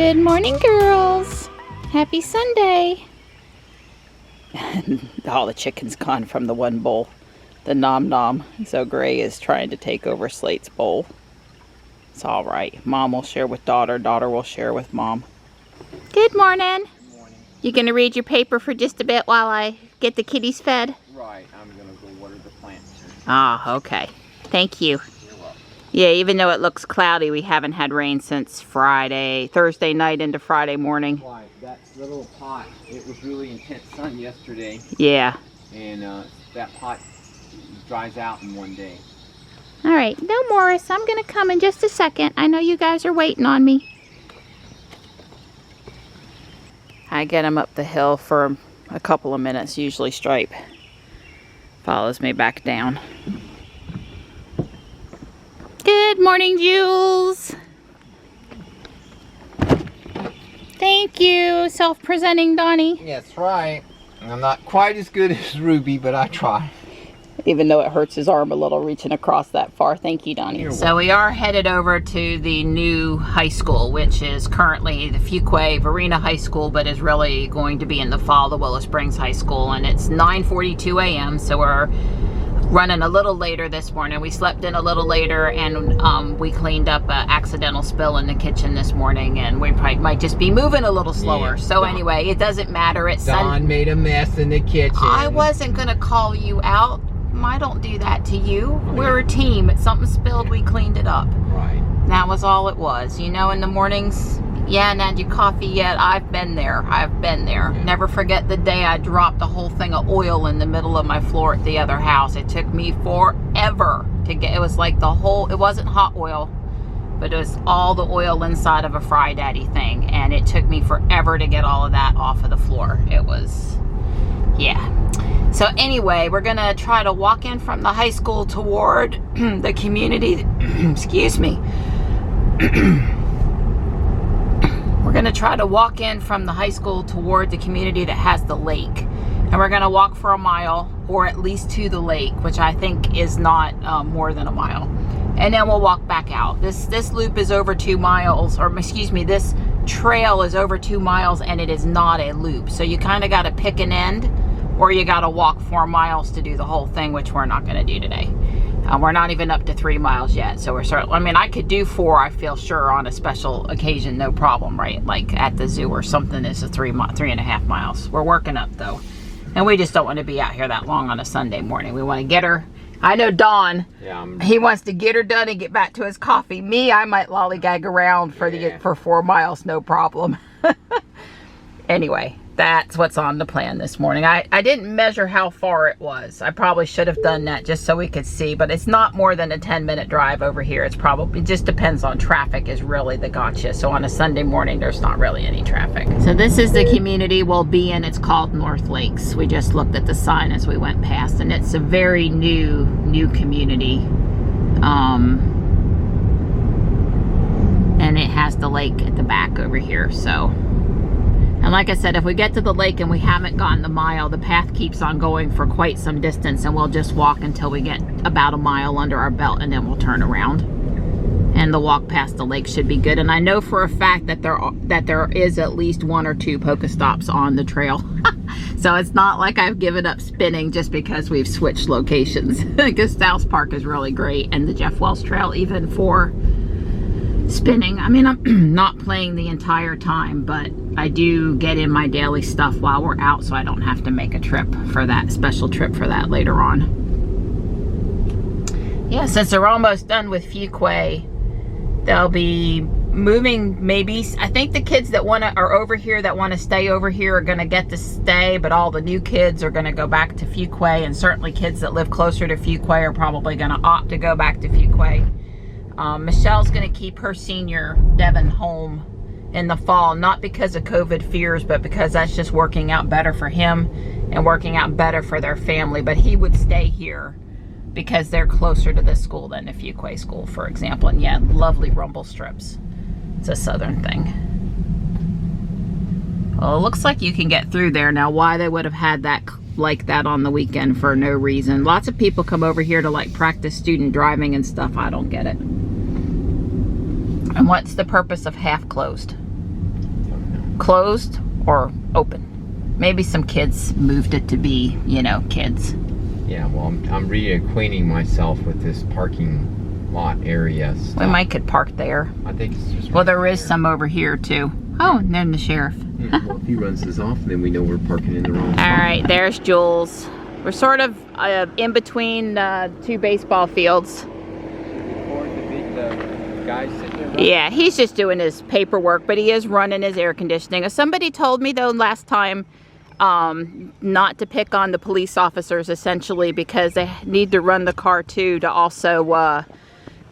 Good morning, girls. Happy Sunday. All the chicken's gone from the one bowl, the nom nom. So Gray is trying to take over Slate's bowl. It's all right. Mom will share with daughter. Daughter will share with mom. Good morning. Good morning. You gonna read your paper for just a bit while I get the kitties fed? Right. I'm gonna go water the plants. Ah, okay. Thank you. You're welcome. Yeah, even though it looks cloudy, we haven't had rain since Thursday night into Friday morning. Right. That little pot, it was really intense sun yesterday. Yeah. And that pot dries out in one day. All right, no, Morris, I'm gonna come in just a second. I know you guys are waiting on me. I get him up the hill for a couple of minutes. Usually Stripe follows me back down. Good morning, Jules. Thank you, self-presenting Donnie. That's right. I'm not quite as good as Ruby, but I try. Even though it hurts his arm a little reaching across that far. Thank you, Donnie. So we are headed over to the new high school, which is currently the Fuquay Varina High School, but is really going to be in the fall, the Willow Springs High School. And it's 9:42 a.m. So we're running a little later this morning. We slept in a little later, and we cleaned up an accidental spill in the kitchen this morning, and we probably might just be moving a little slower. Yeah, so anyway, it doesn't matter. It's Dawn made a mess in the kitchen. I wasn't gonna call you out. I don't do that to you. We're a team. If something spilled, we cleaned it up. Right. That was all it was. You know, in the mornings, yeah, and had your coffee yet? I've been there. I've been there. Never forget the day I dropped a whole thing of oil in the middle of my floor at the other house. It took me forever to get, it was like the whole, it wasn't hot oil, but it was all the oil inside of a Fry Daddy thing. And it took me forever to get all of that off of the floor. It was, yeah. So anyway, we're gonna try to walk in from the high school toward the community, excuse me. We're gonna try to walk in from the high school toward the community that has the lake. And we're gonna walk for a mile, or at least to the lake, which I think is not more than a mile. And then we'll walk back out. This loop is over 2 miles, or excuse me, this trail is over 2 miles, and it is not a loop. So you kinda gotta pick an end, or you gotta walk 4 miles to do the whole thing, which we're not gonna do today. We're not even up to 3 miles yet, so we're certainly, I mean, I could do 4, I feel sure, on a special occasion, no problem, right? Like at the zoo or something, it's a 3.5 miles. We're working up though. And we just don't want to be out here that long on a Sunday morning. We want to get her, I know Don, he wants to get her done and get back to his coffee. Me, I might lollygag around for 4 miles, no problem. Anyway. That's what's on the plan this morning. I didn't measure how far it was. I probably should have done that just so we could see, but it's not more than a 10-minute drive over here. It's probably, it just depends on traffic is really the gotcha. So on a Sunday morning, there's not really any traffic. So this is the community we'll be in. It's called North Lakes. We just looked at the sign as we went past, and it's a very new community. And it has the lake at the back over here, so. And like I said, if we get to the lake and we haven't gotten the mile, the path keeps on going for quite some distance, and we'll just walk until we get about a mile under our belt, and then we'll turn around. And the walk past the lake should be good. And I know for a fact that there is at least 1 or 2 Pokestops on the trail. So it's not like I've given up spinning just because we've switched locations. Because South Park is really great, and the Jeff Wells Trail even for spinning. I mean, I'm not playing the entire time, but I do get in my daily stuff while we're out, so I don't have to make a trip for that, special trip for that later on. Yeah, since they're almost done with Fuquay, they'll be moving maybe, I think the kids that are over here that want to stay over here are going to get to stay, but all the new kids are going to go back to Fuquay, and certainly kids that live closer to Fuquay are probably going to opt to go back to Fuquay. Michelle's going to keep her senior Devin home in the fall, not because of COVID fears, but because that's just working out better for him and working out better for their family. But he would stay here because they're closer to this school than the Fuquay school, for example. And yeah, lovely rumble strips. It's a southern thing. Well, it looks like you can get through there. Now, why they would have had that like that on the weekend for no reason. Lots of people come over here to like practice student driving and stuff. I don't get it. And what's the purpose of half closed? closed or open. Maybe some kids moved it to be, you know, kids. Yeah, well, I'm reacquainting myself with this parking lot area stuff. We might could park there. I think it's just Well, there is some over here too. Oh, and then the sheriff. Well, if he runs this off, then we know we're parking in the wrong spot. All right, there's Jules. We're sort of in between two baseball fields. Yeah, he's just doing his paperwork, but he is running his air conditioning. Somebody told me though last time not to pick on the police officers essentially because they need to run the car too to also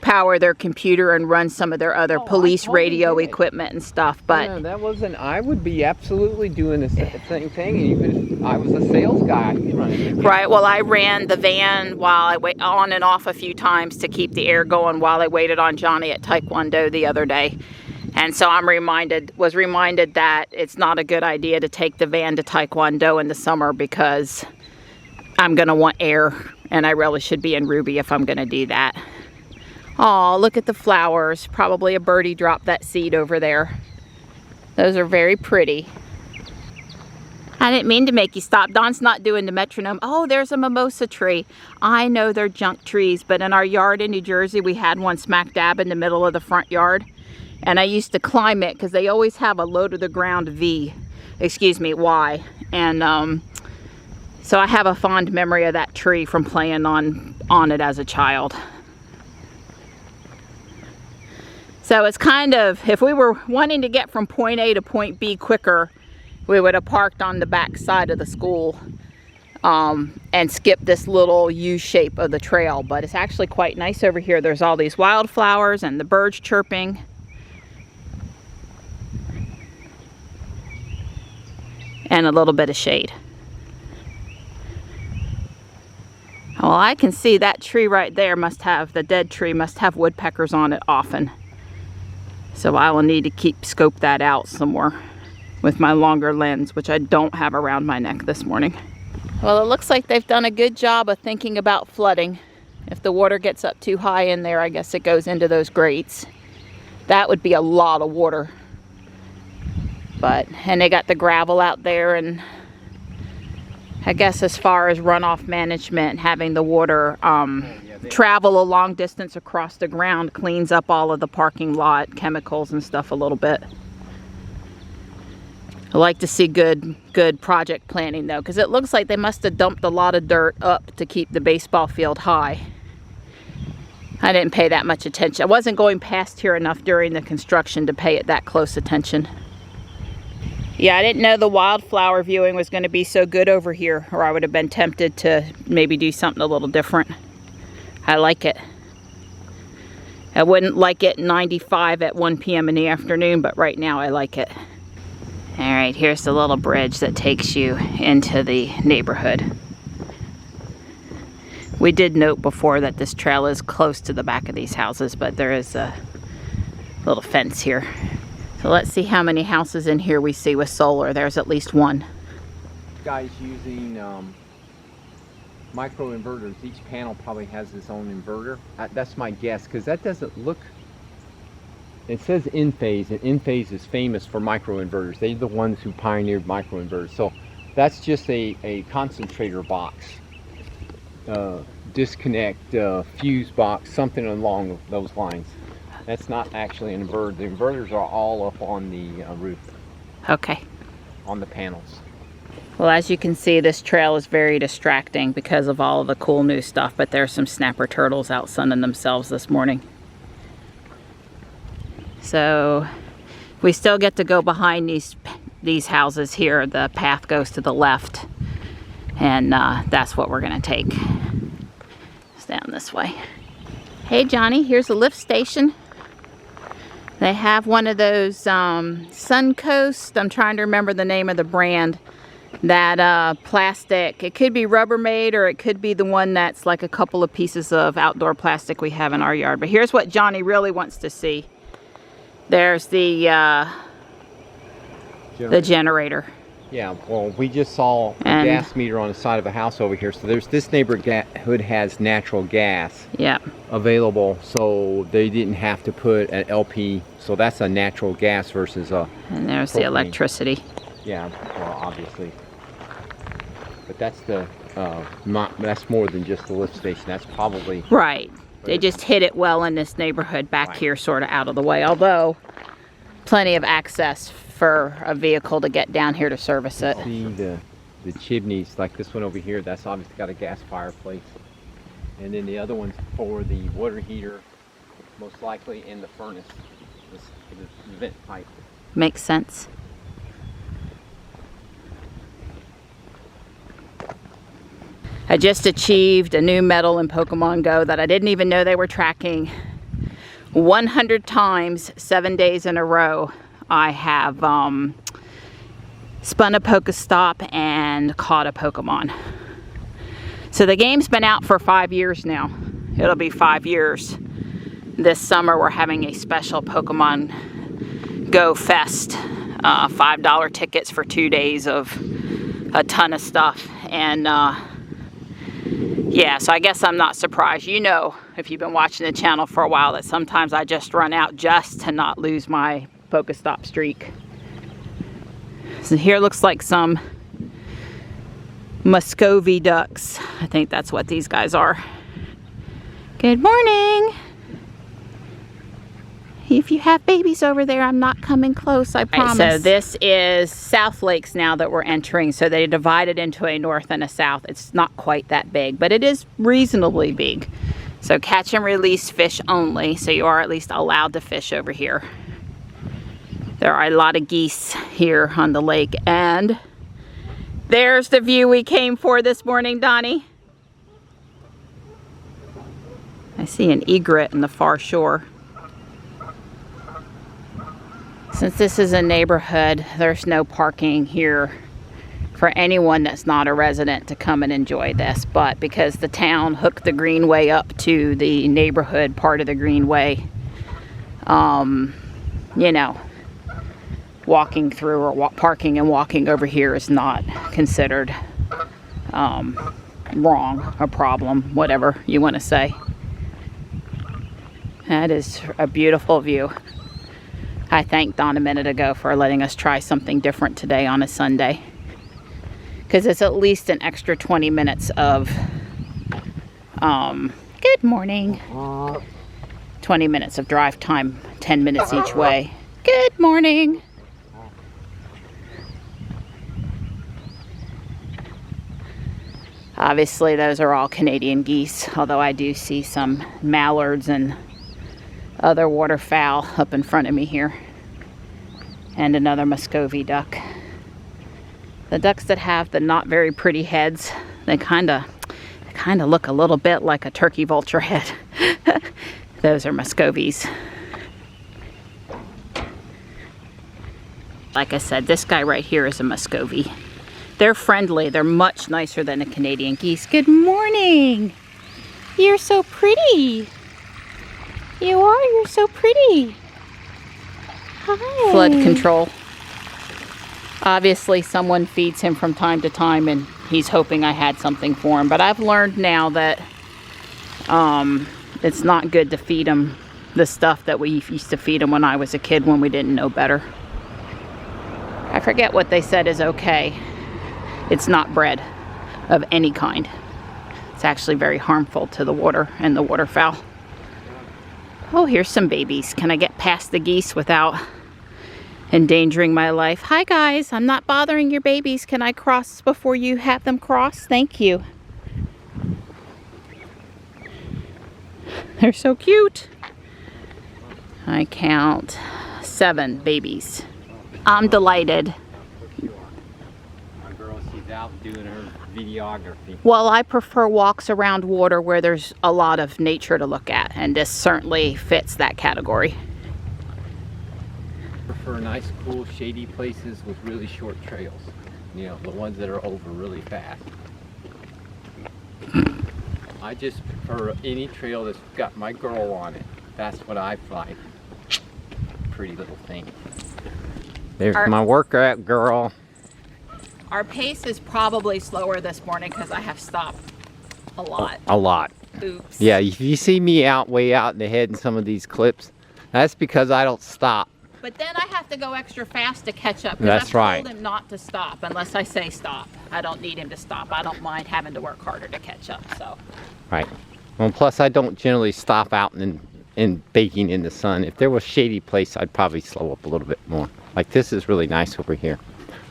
power their computer and run some of their other police radio equipment and stuff. But no, that wasn't. I would be absolutely doing the same thing, even if I was a sales guy running. Right. Well, I ran the van while I wait on and off a few times to keep the air going while I waited on Johnny at Taekwondo the other day, and so was reminded that it's not a good idea to take the van to Taekwondo in the summer because I'm gonna want air, and I really should be in Ruby if I'm gonna do that. Oh, look at the flowers. Probably a birdie dropped that seed over there. Those are very pretty. I didn't mean to make you stop. Don's not doing the metronome. Oh, there's a mimosa tree. I know they're junk trees, but in our yard in New Jersey, we had one smack dab in the middle of the front yard. And I used to climb it because they always have a low to the ground Y. And so I have a fond memory of that tree from playing on it as a child. So it's kind of, if we were wanting to get from point A to point B quicker, we would have parked on the back side of the school and skipped this little U shape of the trail. But it's actually quite nice over here. There's all these wildflowers and the birds chirping. And a little bit of shade. Well, I can see that tree right there the dead tree must have woodpeckers on it often. So I will need to scope that out some more with my longer lens, which I don't have around my neck this morning. Well, it looks like they've done a good job of thinking about flooding. If the water gets up too high in there, I guess it goes into those grates. That would be a lot of water. And they got the gravel out there, and I guess as far as runoff management, having the water travel a long distance across the ground cleans up all of the parking lot chemicals and stuff a little bit. I like to see good project planning though, because it looks like they must have dumped a lot of dirt up to keep the baseball field high. I didn't pay that much attention. I wasn't going past here enough during the construction to pay it that close attention. Yeah, I didn't know the wildflower viewing was going to be so good over here, or I would have been tempted to maybe do something a little different. I like it. I wouldn't like it 95 at 1 p.m. in the afternoon, but right now I like it. All right, here's the little bridge that takes you into the neighborhood. We did note before that this trail is close to the back of these houses, but there is a little fence here. So let's see how many houses in here we see with solar. There's at least one. Guys using micro inverters. Each panel probably has its own inverter. That's my guess, because that doesn't look. It says Enphase, and Enphase is famous for micro inverters. They're the ones who pioneered micro inverters. So that's just a concentrator box, disconnect, fuse box, something along those lines. That's not actually an inverter. The inverters are all up on the roof. Okay. On the panels. Well, as you can see, this trail is very distracting because of all of the cool new stuff, but there's some snapper turtles out sunning themselves this morning. So we still get to go behind these houses here. The path goes to the left, and that's what we're going to take. It's down this way. Hey Johnny, here's a lift station. They have one of those Suncoast, I'm trying to remember the name of the brand, that plastic. It could be Rubbermaid, or it could be the one that's like a couple of pieces of outdoor plastic we have in our yard. But here's what Johnny really wants to see. There's the generator. Yeah, well, we just saw a gas meter on the side of a house over here. So there's this neighborhood has natural gas available, so they didn't have to put an LP. So that's a natural gas versus a And there's propane. the electricity. Yeah, well, obviously. But that's the that's more than just the lift station. That's probably Right. They just hit it well in this neighborhood back here, sort of out of the way. Although plenty of access for a vehicle to get down here to service it. See the chimneys, like this one over here, that's obviously got a gas fireplace. And then the other one's for the water heater, most likely, in the furnace, the vent pipe. Makes sense. I just achieved a new medal in Pokemon Go that I didn't even know they were tracking. 100 times, 7 days in a row, I have spun a Pokestop and caught a Pokemon. So the game's been out for 5 years now. It'll be 5 years. This summer we're having a special Pokemon Go Fest. $5 tickets for 2 days of a ton of stuff. And yeah, so I guess I'm not surprised. You know, if you've been watching the channel for a while, that sometimes I just run out just to not lose my Pokestop streak. So here looks like some Muscovy ducks. I think that's what these guys are. Good morning. If you have babies over there, I'm not coming close, I promise. Right, so this is South Lakes now that we're entering. So they divided into a north and a south. It's not quite that big, but it is reasonably big. So catch and release fish only. So you are at least allowed to fish over here. There are a lot of geese here on the lake. And there's the view we came for this morning, Donnie. I see an egret in the far shore. Since this is a neighborhood, there's no parking here for anyone that's not a resident to come and enjoy this. But because the town hooked the greenway up to the neighborhood part of the greenway, you know, walking through or parking and walking over here is not considered wrong, a problem, whatever you want to say. That is a beautiful view. I thanked Don a minute ago for letting us try something different today on a Sunday. Because it's at least an extra 20 minutes of, good morning. 20 minutes of drive time, 10 minutes each way. Good morning. Obviously those are all Canadian geese, although I do see some mallards and other waterfowl up in front of me here, and another Muscovy duck. The ducks that have the not very pretty heads, they kind of look a little bit like a turkey vulture head. Those are Muscovies. Like I said, this guy right here is a Muscovy. They're friendly. They're much nicer than the Canadian geese. Good morning. You're so pretty. You are. You're so pretty. Hi. Flood control. Obviously, someone feeds him from time to time, and he's hoping I had something for him. But I've learned now that it's not good to feed him the stuff that we used to feed him when I was a kid when we didn't know better. I forget what they said is okay. It's not bread of any kind. It's actually very harmful to the water and the waterfowl. Oh, here's some babies. Can I get past the geese without endangering my life? Hi guys, I'm not bothering your babies. Can I cross before you have them cross? Thank you. They're so cute. I count 7 babies. I'm delighted. My girl, she's out doing her videography. Well, I prefer walks around water where there's a lot of nature to look at, and this certainly fits that category. I prefer nice, cool, shady places with really short trails. You know, the ones that are over really fast. I just prefer any trail that's got my girl on it. That's what I find. Pretty little thing. There's my workout girl. Our pace is probably slower this morning because I have stopped a lot. A lot. Oops. Yeah, if you see me way out in the head in some of these clips, that's because I don't stop. But then I have to go extra fast to catch up. That's I've right. told him not to stop unless I say stop. I don't need him to stop. I don't mind having to work harder to catch up. So. Right. Well, plus I don't generally stop out in baking in the sun. If there was a shady place, I'd probably slow up a little bit more. Like this is really nice over here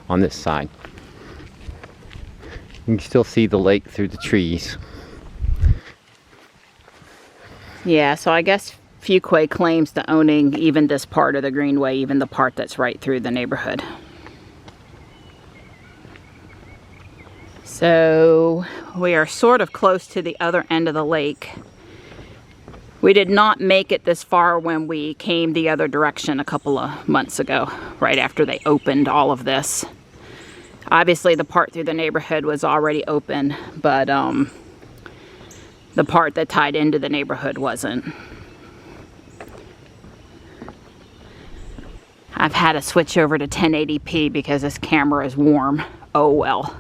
on this side. You can still see the lake through the trees. Yeah, so I guess Fuquay claims to owning even this part of the greenway, even the part that's right through the neighborhood. So we are sort of close to the other end of the lake. We did not make it this far when we came the other direction a couple of months ago, right after they opened all of this. Obviously the part through the neighborhood was already open, but the part that tied into the neighborhood wasn't. I've had to switch over to 1080p because this camera is warm. Oh well,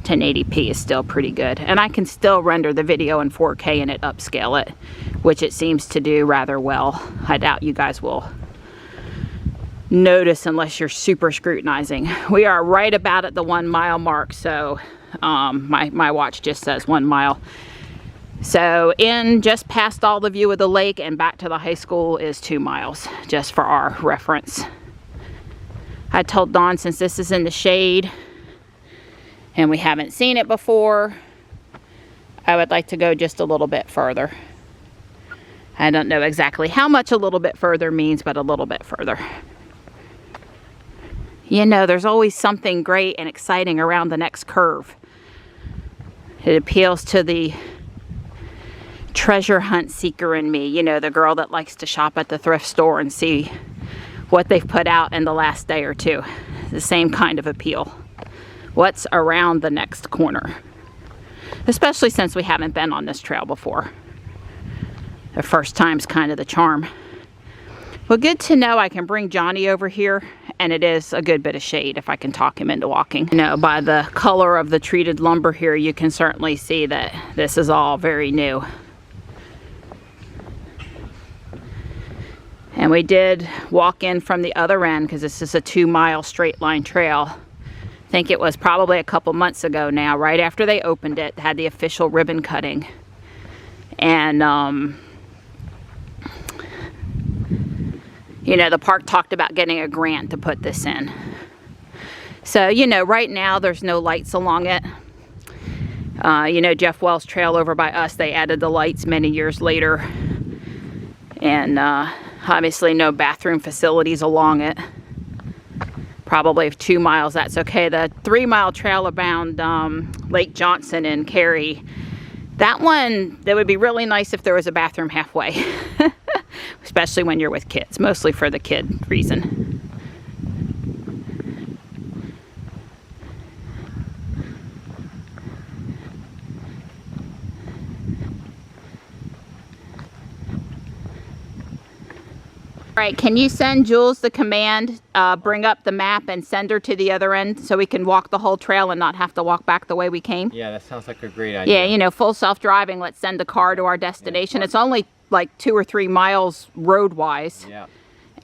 1080p is still pretty good. And I can still render the video in 4K and it upscale it, which it seems to do rather well. I doubt you guys will notice unless you're super scrutinizing. We are right about at the 1 mile mark, so my watch just says 1 mile. So in just past all the view of the lake and back to the high school is 2 miles, just for our reference. I told Dawn, since this is in the shade and we haven't seen it before, I would like to go just a little bit further. I don't know exactly how much a little bit further means, but a little bit further. You know, there's always something great and exciting around the next curve. It appeals to the treasure hunt seeker in me. You know, the girl that likes to shop at the thrift store and see what they've put out in the last day or two. The same kind of appeal. What's around the next corner? Especially since we haven't been on this trail before. The first time's kind of the charm. Well, good to know I can bring Johnny over here, and it is a good bit of shade if I can talk him into walking. You know, by the color of the treated lumber here, you can certainly see that this is all very new. And we did walk in from the other end because this is a 2 mile straight line trail. I think it was probably a couple months ago now, right after they opened it, had the official ribbon cutting. And you know, the park talked about getting a grant to put this in. So, you know, right now there's no lights along it. You know, Jeff Wells Trail over by us, they added the lights many years later. And obviously no bathroom facilities along it. Probably 2 miles, that's okay. The 3 mile trail around Lake Johnson and Cary, that one, that would be really nice if there was a bathroom halfway. Especially when you're with kids, mostly for the kid reason. All right, can you send Jules the command, bring up the map and send her to the other end so we can walk the whole trail and not have to walk back the way we came? Yeah, that sounds like a great idea. Yeah, you know, full self-driving, let's send the car to our destination. Yeah, it's only like 2 or 3 miles road-wise. Yeah.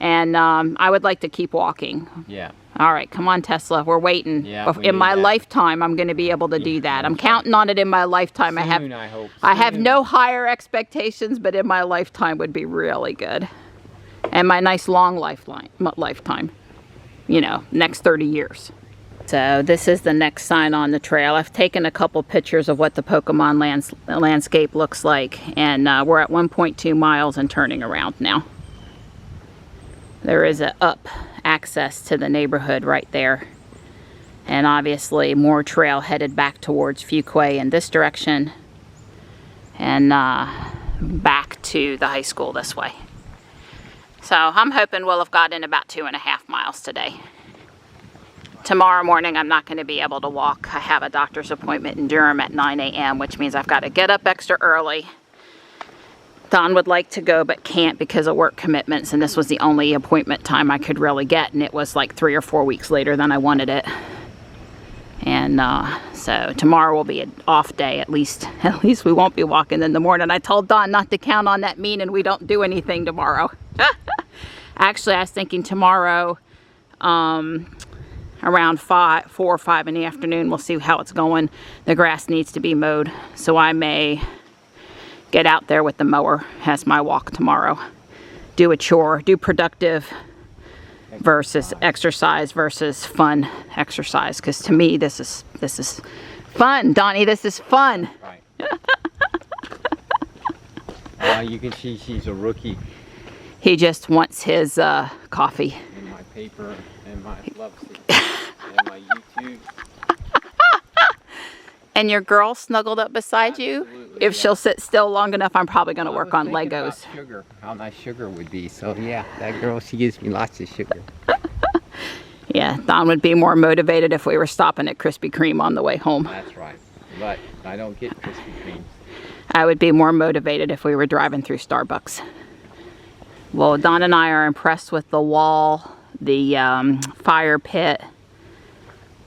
And I would like to keep walking. Yeah. All right, come on, Tesla. We're waiting. Yeah, in my lifetime, I'm going to be able to do that. I'm counting on it in my lifetime. Soon, I have no higher expectations, but in my lifetime would be really good. And my nice long lifetime. You know, next 30 years. So this is the next sign on the trail. I've taken a couple pictures of what the Pokemon landscape looks like. And we're at 1.2 miles and turning around now. There is an up access to the neighborhood right there. And obviously more trail headed back towards Fuquay in this direction. And back to the high school this way. So I'm hoping we'll have got in about 2.5 miles today. Tomorrow morning I'm not going to be able to walk. I have a doctor's appointment in Durham at 9 a.m. which means I've got to get up extra early. Don would like to go but can't because of work commitments, and this was the only appointment time I could really get, and it was like 3 or 4 weeks later than I wanted it. And so tomorrow will be an off day. At least we won't be walking in the morning. I told Dawn not to count on that meaning we don't do anything tomorrow. Actually, I was thinking tomorrow around 4 or 5 in the afternoon. We'll see how it's going. The grass needs to be mowed, so I may get out there with the mower as my walk tomorrow. Do a chore, do productive versus exercise versus fun exercise, because to me this is fun. Donnie, this is fun. Right. You can see she's a rookie. He just wants his coffee. And my paper and my love seat and my YouTube. And your girl snuggled up beside you? Absolutely, If she'll sit still long enough, I'm probably going to work on thinking Legos. about sugar, how nice sugar would be. So yeah, that girl, she gives me lots of sugar. Yeah, Don would be more motivated if we were stopping at Krispy Kreme on the way home. That's right. But I don't get Krispy Kremes. I would be more motivated if we were driving through Starbucks. Well, Don and I are impressed with the wall, the fire pit.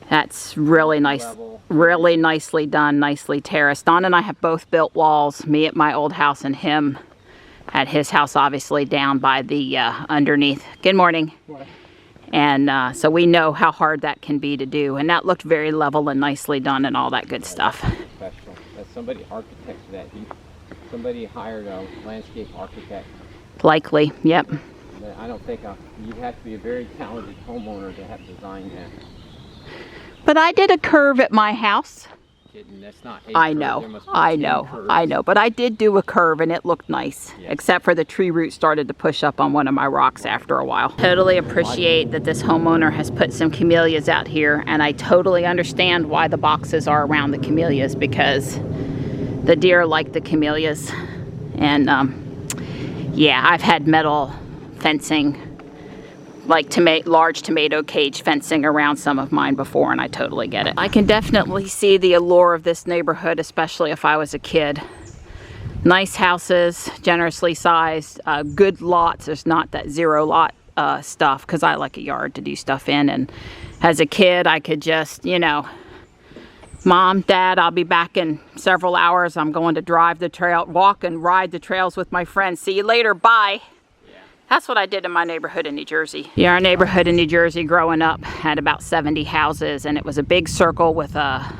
That's really nice, really nicely done, nicely terraced. Don and I have both built walls, me at my old house and him at his house, obviously down by the underneath. Good morning. What? And so we know how hard that can be to do. And that looked very level and nicely done and all that good stuff. Professional. That's somebody architected that. Somebody hired a landscape architect. Likely, yep. I don't think you'd have to be a very talented homeowner to have designed that. But I did a curve at my house. Kidding, that's not I know, I know. But I did do a curve and it looked nice. Yeah. Except for the tree root started to push up on one of my rocks after a while. Totally appreciate that this homeowner has put some camellias out here, and I totally understand why the boxes are around the camellias, because the deer like the camellias. And yeah, I've had metal fencing, like large tomato cage fencing around some of mine before, and I totally get it. I can definitely see the allure of this neighborhood, especially if I was a kid. Nice houses, generously sized, good lots. There's not that zero lot stuff, because I like a yard to do stuff in. And as a kid, I could just, you know, Mom, Dad, I'll be back in several hours. I'm going to drive the trail, walk and ride the trails with my friends. See you later, bye. That's what I did in my neighborhood in New Jersey. Yeah, our neighborhood in New Jersey growing up had about 70 houses, and it was a big circle with a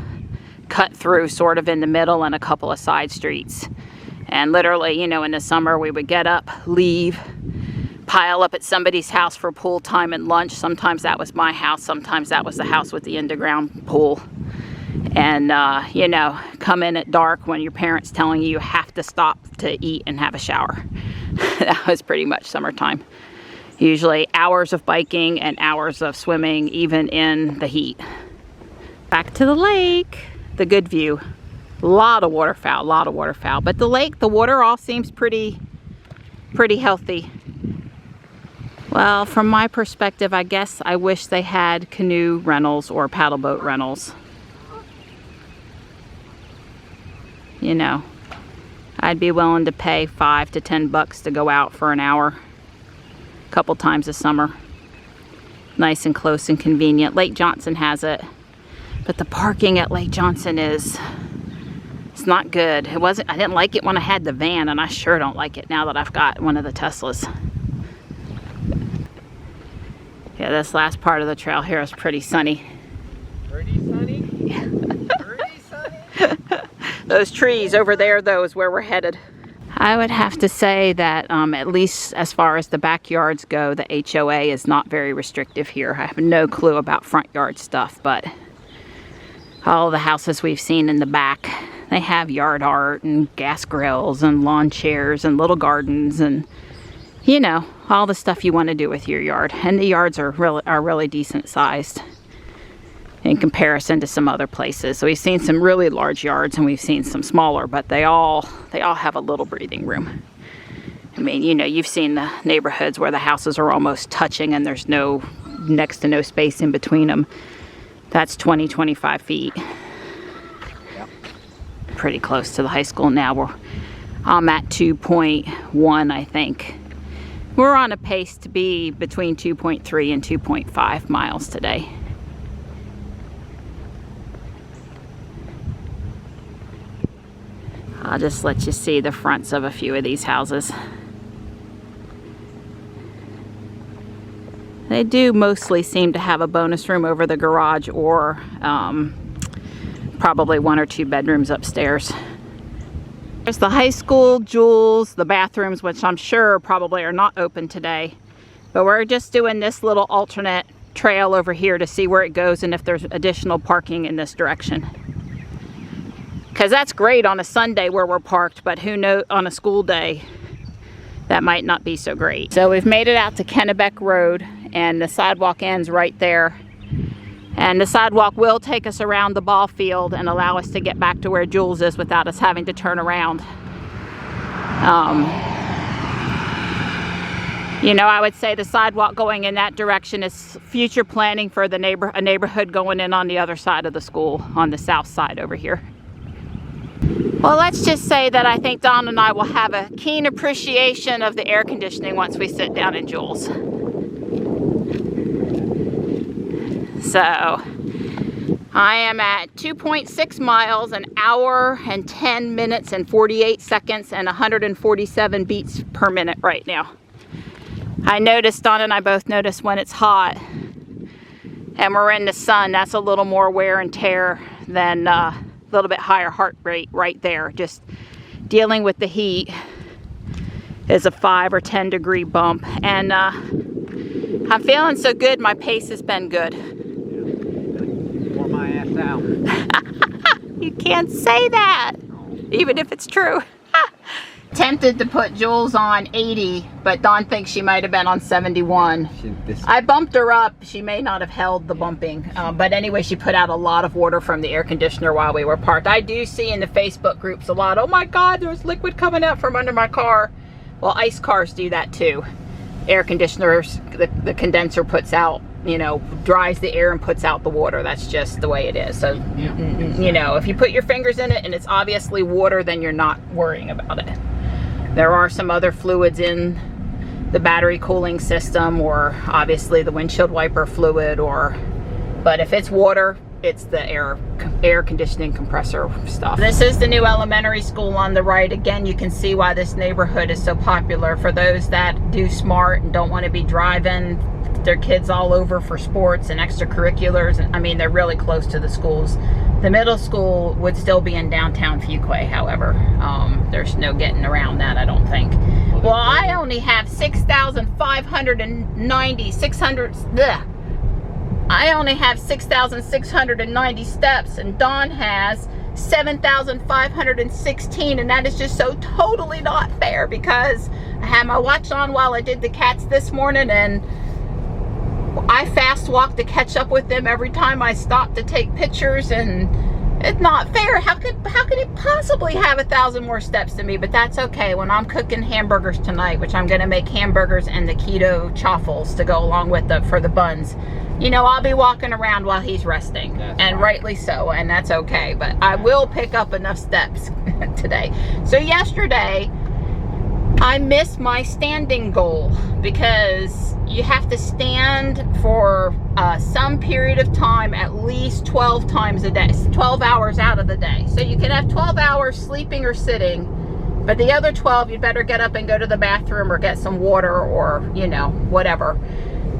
cut through sort of in the middle and a couple of side streets. And literally, you know, in the summer we would get up, leave, pile up at somebody's house for pool time and lunch. Sometimes that was my house, sometimes that was the house with the in-the-ground pool. And, you know, come in at dark when your parents telling you have to stop to eat and have a shower. That was pretty much summertime. Usually hours of biking and hours of swimming, even in the heat. Back to the lake. The good view. A lot of waterfowl, But the lake, the water all seems pretty healthy. Well, from my perspective, I guess I wish they had canoe rentals or paddle boat rentals. You know, I'd be willing to pay $5 to $10 to go out for an hour a couple times a summer. Nice and close and convenient. Lake Johnson has it, but the parking at Lake Johnson it's not good. I didn't like it when I had the van, and I sure don't like it now that I've got one of the Teslas. Yeah, this last part of the trail here is pretty sunny. Pretty sunny? Yeah. Pretty sunny? Those trees over there, though, is where we're headed. I would have to say that at least as far as the backyards go, the HOA is not very restrictive here. I have no clue about front yard stuff, but all the houses we've seen in the back, they have yard art and gas grills and lawn chairs and little gardens and, you know, all the stuff you want to do with your yard. And the yards are really decent sized in comparison to some other places. So we've seen some really large yards and we've seen some smaller, but they all have a little breathing room. I mean, you know, you've seen the neighborhoods where the houses are almost touching and there's next to no space in between them. That's 20-25 feet. Yep. Pretty close to the high school now. I'm at 2.1, I think. We're on a pace to be between 2.3 and 2.5 miles today. I'll just let you see the fronts of a few of these houses. They do mostly seem to have a bonus room over the garage, or probably 1 or 2 bedrooms upstairs. There's the high school, Jules, the bathrooms, which I'm sure probably are not open today. But we're just doing this little alternate trail over here to see where it goes and if there's additional parking in this direction. Because that's great on a Sunday where we're parked, but who knows, on a school day, that might not be so great. So we've made it out to Kennebec Road, and the sidewalk ends right there. And the sidewalk will take us around the ball field and allow us to get back to where Jules is without us having to turn around. You know, I would say the sidewalk going in that direction is future planning for the neighborhood going in on the other side of the school, on the south side over here. Well, let's just say that I think Don and I will have a keen appreciation of the air conditioning once we sit down in Jules. So, I am at 2.6 miles, an hour and 10 minutes and 48 seconds and 147 beats per minute right now. I noticed, Don and I both noticed when it's hot and we're in the sun, that's a little more wear and tear than a little bit higher heart rate right there. Just dealing with the heat is a 5 or 10 degree bump. And I'm feeling so good, my pace has been good. Wore my ass out. You can't say that, even if it's true. Tempted to put Jules on 80, but Dawn thinks she might have been on 71. I bumped her up. She may not have held the bumping, but anyway, she put out a lot of water from the air conditioner while we were parked. I do see in the Facebook groups a lot, oh my God, there's liquid coming out from under my car. Well, ice cars do that too. Air conditioners, the condenser puts out, you know, dries the air and puts out the water. That's just the way it is. So, you know, if you put your fingers in it and it's obviously water, then you're not worrying about it. There are some other fluids in the battery cooling system, or obviously the windshield wiper fluid, but if it's water, it's the air conditioning compressor stuff. This is the new elementary school on the right. Again, you can see why this neighborhood is so popular for those that do smart and don't want to be driving their kids all over for sports and extracurriculars. And I mean, they're really close to the schools. The middle school would still be in downtown Fuquay, however. There's no getting around that, I don't think. Well, I only have 6,690 steps, and Dawn has 7,516, and that is just so totally not fair, because I had my watch on while I did the cats this morning, and I fast walk to catch up with them every time I stop to take pictures, and it's not fair. How could he possibly have 1,000 more steps than me? But that's okay. When I'm cooking hamburgers tonight, which I'm gonna make hamburgers and the keto chaffles to go along with for the buns, you know, I'll be walking around while he's resting. That's and right. Rightly so, and that's okay. But I will pick up enough steps today. So yesterday, I missed my standing goal, because you have to stand for some period of time, at least 12 times a day, 12 hours out of the day. So you can have 12 hours sleeping or sitting, but the other 12, you'd better get up and go to the bathroom or get some water, or, you know, whatever.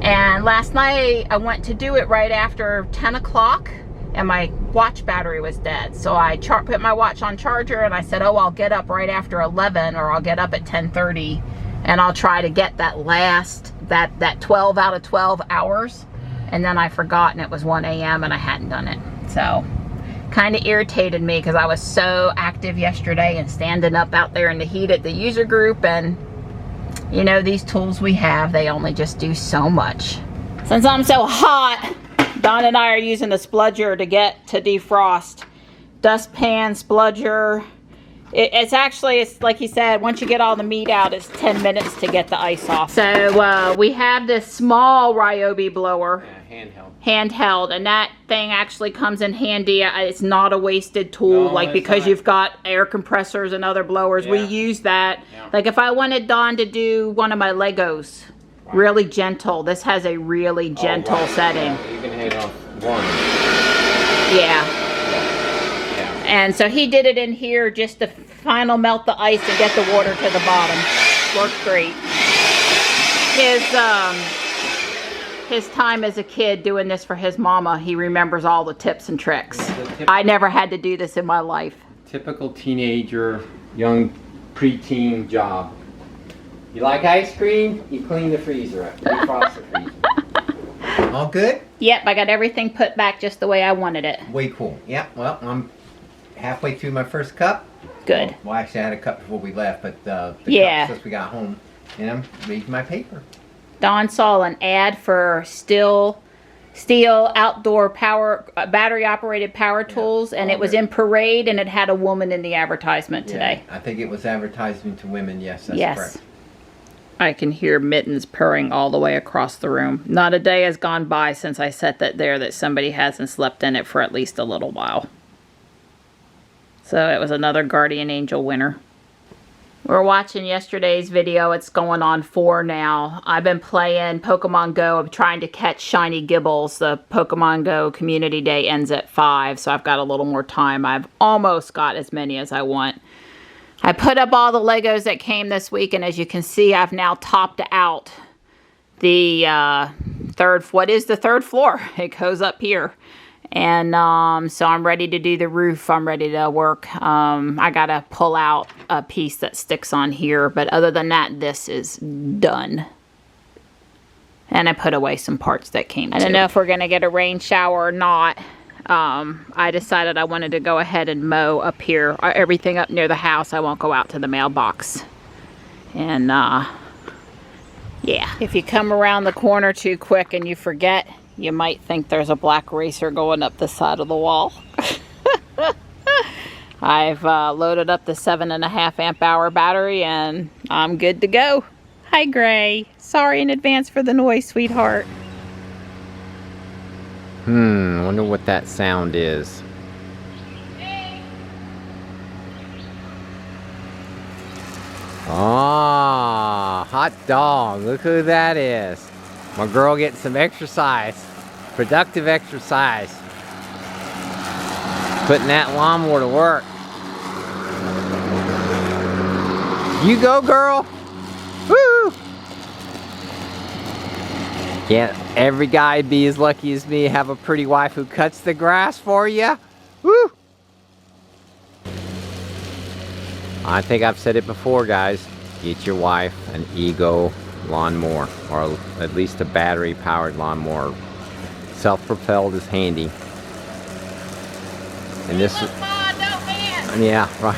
And last night I went to do it right after 10 o'clock, and my watch battery was dead. So I put my watch on charger, and I said, oh, I'll get up right after 11, or I'll get up at 10:30, and I'll try to get that last, that 12 out of 12 hours. And then I forgot, and it was 1 a.m. and I hadn't done it. So kind of irritated me, because I was so active yesterday and standing up out there in the heat at the user group, and you know, these tools we have, they only just do so much. Since I'm so hot, Don and I are using the spludger to defrost. Dustpan, spludger. It's actually, like he said, once you get all the meat out, it's 10 minutes to get the ice off. So we have this small Ryobi blower. Yeah, handheld, and that thing actually comes in handy. It's not a wasted tool, because you've got air compressors and other blowers. Yeah. We use that. Yeah. Like if I wanted Dawn to do one of my Legos, really gentle. This has a really gentle setting. Yeah, you can hit off one. Yeah. And so he did it in here just to final melt the ice and get the water to the bottom. Worked great. His time as a kid doing this for his mama, he remembers all the tips and tricks. I never had to do this in my life. Typical teenager, young preteen job. You like ice cream? You clean the freezer up. You defrost the freezer. All good? Yep, I got everything put back just the way I wanted it. Way cool. Yeah, well, I'm halfway through my first cup. Good. Well, actually, I had a cup before we left, but the Yeah. cup since we got home, and I'm reading my paper. Don saw an ad for steel outdoor power battery operated power tools, and it was in Parade, and it had a woman in the advertisement today. I think it was advertising to women. Yes, that's correct. I can hear Mittens purring all the way across the room. Not a day has gone by since I set that there that somebody hasn't slept in it for at least a little while. So it was another Guardian Angel winner. We're watching yesterday's video. It's going on 4 now. I've been playing Pokemon Go. I'm trying to catch shiny Gibbles. The Pokemon Go Community Day ends at 5, so I've got a little more time. I've almost got as many as I want. I put up all the Legos that came this week, and as you can see, I've now topped out the third floor. It goes up here. And so I'm ready to do the roof. I'm ready to work. I gotta pull out a piece that sticks on here, but other than that, this is done. And I put away some parts that came. I don't know if we're gonna get a rain shower or not. I decided I wanted to go ahead and mow up here, everything up near the house. I won't go out to the mailbox. And yeah, if you come around the corner too quick and you forget, you might think there's a black racer going up the side of the wall. I've loaded up the 7.5 amp hour battery and I'm good to go. Hi, Gray. Sorry in advance for the noise, sweetheart. I wonder what that sound is. Ah, hot dog. Look who that is. My girl getting some exercise. Productive exercise. Putting that lawnmower to work. You go, girl. Woo! Can't every guy be as lucky as me, have a pretty wife who cuts the grass for you? Woo! I think I've said it before, guys. Get your wife an Ego lawnmower, or at least a battery powered lawnmower. Self-propelled is handy. And this is, yeah, right.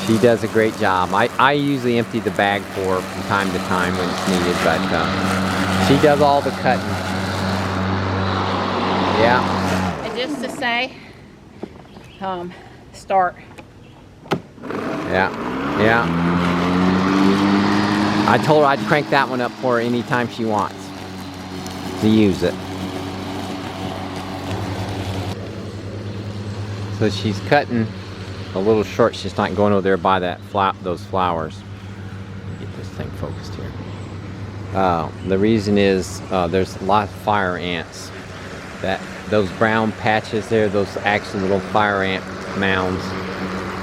She does a great job. I usually empty the bag for her from time to time when it's needed, but she does all the cutting. Yeah. And just to say, start. Yeah. I told her I'd crank that one up for her anytime she wants to use it. So she's cutting a little short. She's not going over there by that those flowers. Get this thing focused here. The reason is there's a lot of fire ants. Those brown patches there, those actually little fire ant mounds.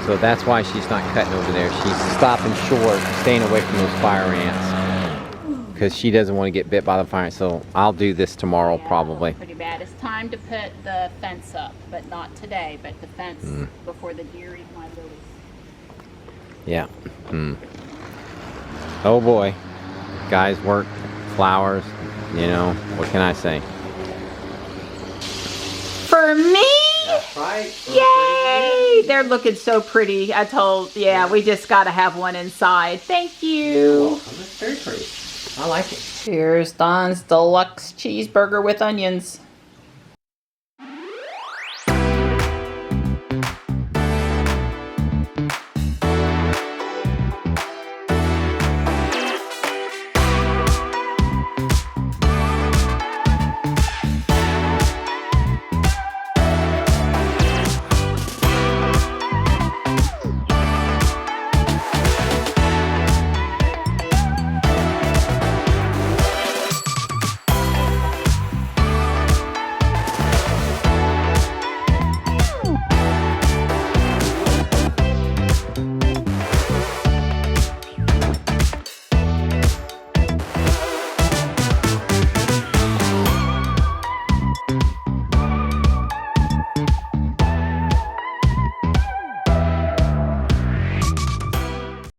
So that's why she's not cutting over there. She's stopping short, staying away from those fire ants, because she doesn't want to get bit by the fire ants. So I'll do this tomorrow, probably. Pretty bad. It's time to put the fence up, but not today. But the fence before the deer eat my lilies. Yeah. Oh boy, guys work, flowers. You know, what can I say? For me? That's right. Yay! They're looking so pretty. We just got to have one inside. Thank you. That's very pretty. I like it. Here's Don's deluxe cheeseburger with onions.